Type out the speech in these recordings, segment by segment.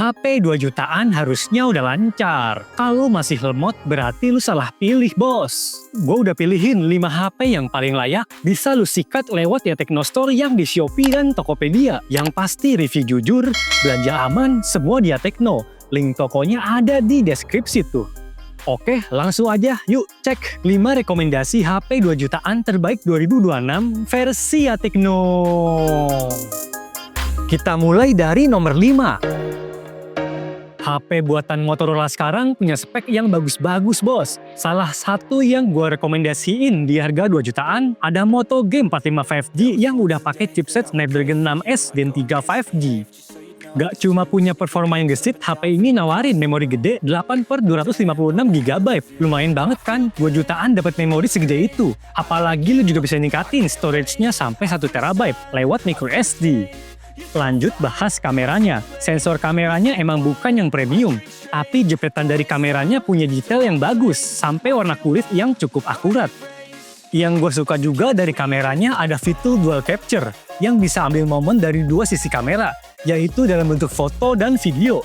HP 2 jutaan harusnya udah lancar. Kalau masih lemot berarti lu salah pilih bos. Gue udah pilihin 5 HP yang paling layak bisa lu sikat lewat ya Teknostore yang di Shopee dan Tokopedia. Yang pasti review jujur, belanja aman, semua dia Tekno. Link tokonya ada di deskripsi tuh. Oke, langsung aja yuk cek 5 rekomendasi HP 2 jutaan terbaik 2026 versi ya Tekno. Kita mulai dari nomor 5. HP buatan Motorola sekarang punya spek yang bagus-bagus bos. Salah satu yang gue rekomendasiin di harga 2 jutaan ada Moto G45 5G yang udah pakai chipset Snapdragon 6S Gen 3 5G. Gak cuma punya performa yang gesit, HP ini nawarin memori gede 8/256GB. Lumayan banget kan, 2 jutaan dapat memori segede itu. Apalagi lu juga bisa ningkatin storage-nya sampai 1TB lewat microSD. Lanjut bahas kameranya. Sensor kameranya emang bukan yang premium, tapi jepretan dari kameranya punya detail yang bagus, sampai warna kulit yang cukup akurat. Yang gue suka juga dari kameranya ada fitur dual capture, yang bisa ambil momen dari 2 sisi kamera, yaitu dalam bentuk foto dan video.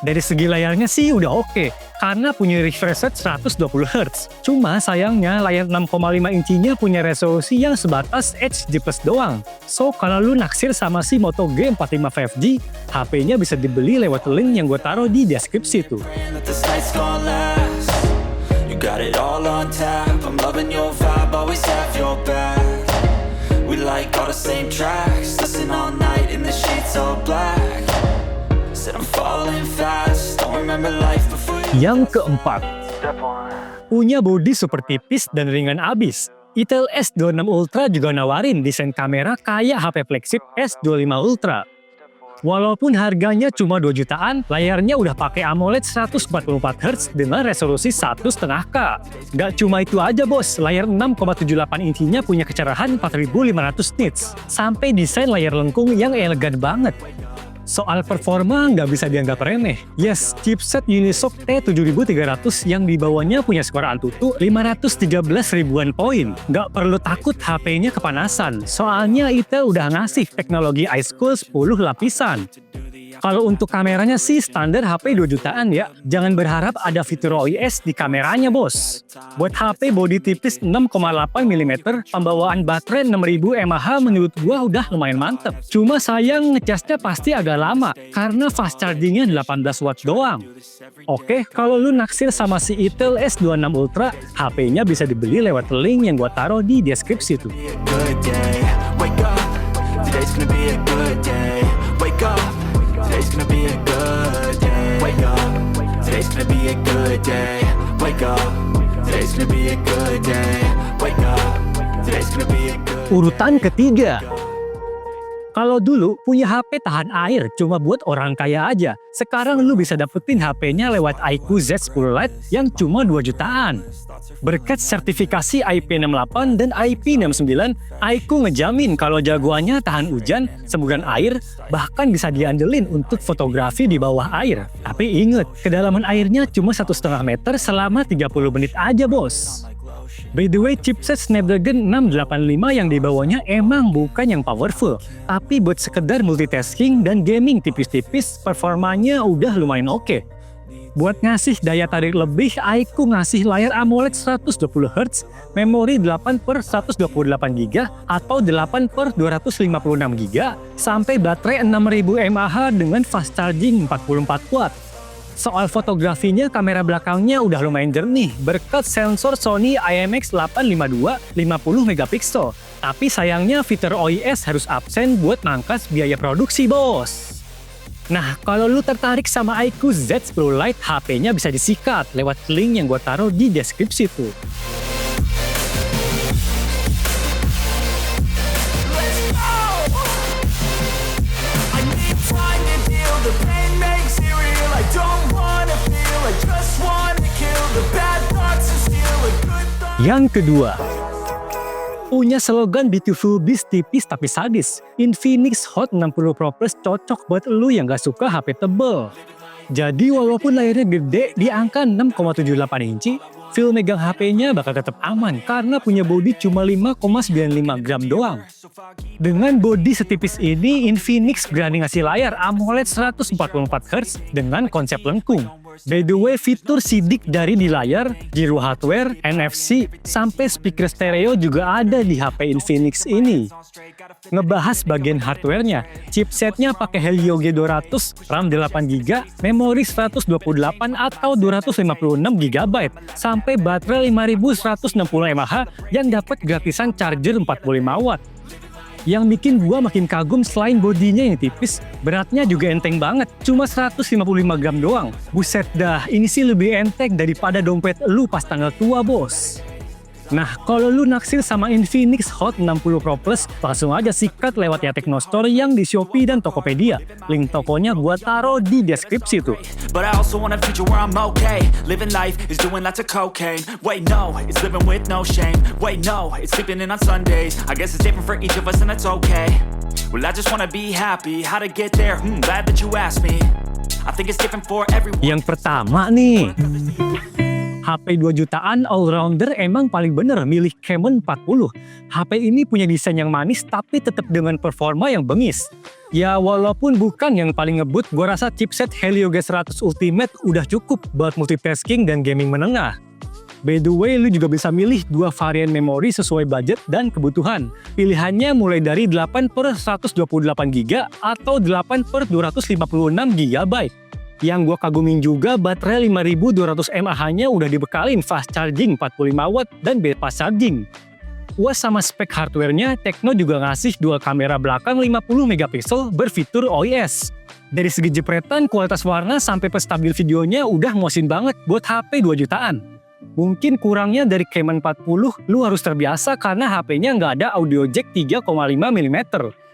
Dari segi layarnya sih udah oke, karena punya refresh rate 120Hz. Cuma sayangnya layar 6,5 inchinya punya resolusi yang sebatas HD+ doang. So kalau lu naksir sama si Moto G45 5G, HP-nya bisa dibeli lewat link yang gue taruh di deskripsi tuh. Yang keempat, punya bodi super tipis dan ringan abis. Itel S26 Ultra juga nawarin desain kamera kayak HP flagship S25 Ultra. Walaupun harganya cuma 2 jutaan, layarnya udah pakai AMOLED 144Hz dengan resolusi 1,5K. Gak cuma itu aja bos, layar 6,78 inchinya punya kecerahan 4500 nits. Sampai desain layar lengkung yang elegan banget. Soal performa nggak bisa dianggap remeh. Yes, chipset Unisoc T7300 yang dibawanya punya skor Antutu 513 ribuan poin. Nggak perlu takut HP-nya kepanasan, soalnya Itel udah ngasih teknologi iSchool 10 lapisan. Kalau untuk kameranya sih standar HP 2 jutaan ya. Jangan berharap ada fitur OIS di kameranya bos. Buat HP bodi tipis 6,8mm, pembawaan baterai 6000 mAh menurut gua udah lumayan mantep. Cuma sayang ngecasnya pasti agak lama, karena fast chargingnya 18 watt doang. Oke, kalau lu naksir sama si Itel S26 Ultra, HP-nya bisa dibeli lewat link yang gua taruh di deskripsi tuh. Today's gonna be a good day. Wake up. Today's gonna be a good day. Wake up. Today's gonna be a good day. Wake up. Today's gonna be a good day. Urutan ketiga. Kalau dulu punya HP tahan air cuma buat orang kaya aja, sekarang lu bisa dapetin HP-nya lewat iQOO Z10 Lite yang cuma 2 jutaan. Berkat sertifikasi IP68 dan IP69, iQOO ngejamin kalau jagoannya tahan hujan, semburan air, bahkan bisa diandelin untuk fotografi di bawah air. Tapi inget, kedalaman airnya cuma 1,5 meter selama 30 menit aja bos. By the way, chipset Snapdragon 685 yang dibawanya emang bukan yang powerful, tapi buat sekedar multitasking dan gaming tipis-tipis, performanya udah lumayan oke. Buat ngasih daya tarik lebih, iQOO ngasih layar AMOLED 120Hz, memori 8/128GB atau 8/256GB, sampai baterai 6000 mAh dengan fast charging 44 watt. Soal fotografinya, kamera belakangnya udah lumayan jernih berkat sensor Sony IMX852 50MP. Tapi sayangnya fitur OIS harus absen buat mangkas biaya produksi bos. Nah, kalau lu tertarik sama iQOO Z10 Lite, HP-nya bisa disikat lewat link yang gue taruh di deskripsi tuh. Yang kedua, Punya slogan Beautiful Beast tipis tapi sadis, Infinix Hot 60 Pro Plus cocok buat lu yang gak suka HP tebel. Jadi walaupun layarnya gede di angka 6,78 inci, feel megang HP-nya bakal tetap aman karena punya bodi cuma 5,95 gram doang. Dengan bodi setipis ini, Infinix berani ngasih layar AMOLED 144Hz dengan konsep lengkung. By the way, fitur sidik dari di layar, gyro hardware, NFC, sampai speaker stereo juga ada di HP Infinix ini. Ngebahas bagian hardware-nya, chipsetnya pakai Helio G200, RAM 8GB, memori 128 atau 256GB, sampai baterai 5160 mAh yang dapat gratisan charger 45W. Yang bikin gua makin kagum selain bodinya yang tipis, beratnya juga enteng banget, cuma 155 gram doang. Buset dah, ini sih lebih enteng daripada dompet lu pas tanggal tua, bos. Nah, kalau lu naksir sama Infinix Hot 60 Pro Plus, langsung aja sikat lewat ya Tekno Store yang di Shopee dan Tokopedia. Link tokonya gua taruh di deskripsi tuh. But I also want a future where I'm okay. Living life is doing lots of cocaine. Wait, no, it's living with no shame. Wait, no, it's sleeping in on Sundays. I guess it's different for each of us and that's okay. Well, I just wanna be happy. How to get there? Glad that you asked me. I think it's different for everyone. Yang pertama nih, HP 2 jutaan all-rounder emang paling bener milih Camon 40. HP ini punya desain yang manis tapi tetap dengan performa yang bengis. Ya walaupun bukan yang paling ngebut, gua rasa chipset Helio G100 Ultimate udah cukup buat multitasking dan gaming menengah. By the way, lu juga bisa milih dua varian memori sesuai budget dan kebutuhan. Pilihannya mulai dari 8/128GB atau 8/256GB. Yang gue kagumin juga, baterai 5200 mAh-nya udah dibekalin fast charging 45W dan fast charging. Puas sama spek hardware-nya, Tekno juga ngasih dual kamera belakang 50 megapiksel berfitur OIS. Dari segi jepretan, kualitas warna sampai stabil videonya udah muasin banget buat HP 2 jutaan. Mungkin kurangnya dari Camon 40, lu harus terbiasa karena HP-nya nggak ada audio jack 3,5mm.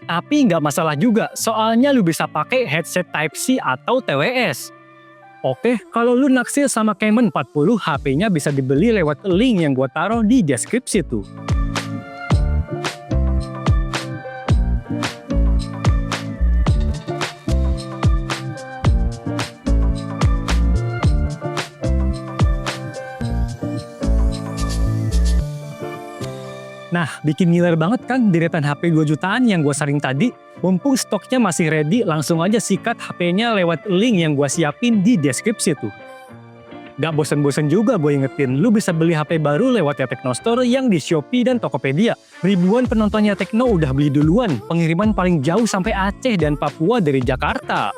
Tapi nggak masalah juga, soalnya lu bisa pakai headset Type-C atau TWS. Oke, kalau lu naksir sama Camon 40, HP-nya bisa dibeli lewat link yang gua taruh di deskripsi tuh. Nah, bikin ngiler banget kan deretan HP 2 jutaan yang gue saring tadi? Mumpung stoknya masih ready, langsung aja sikat HP-nya lewat link yang gue siapin di deskripsi tuh. Gak bosen-bosen juga gue ingetin, lu bisa beli HP baru lewat ya Tekno Store yang di Shopee dan Tokopedia. Ribuan penontonnya Tekno udah beli duluan, pengiriman paling jauh sampai Aceh dan Papua dari Jakarta.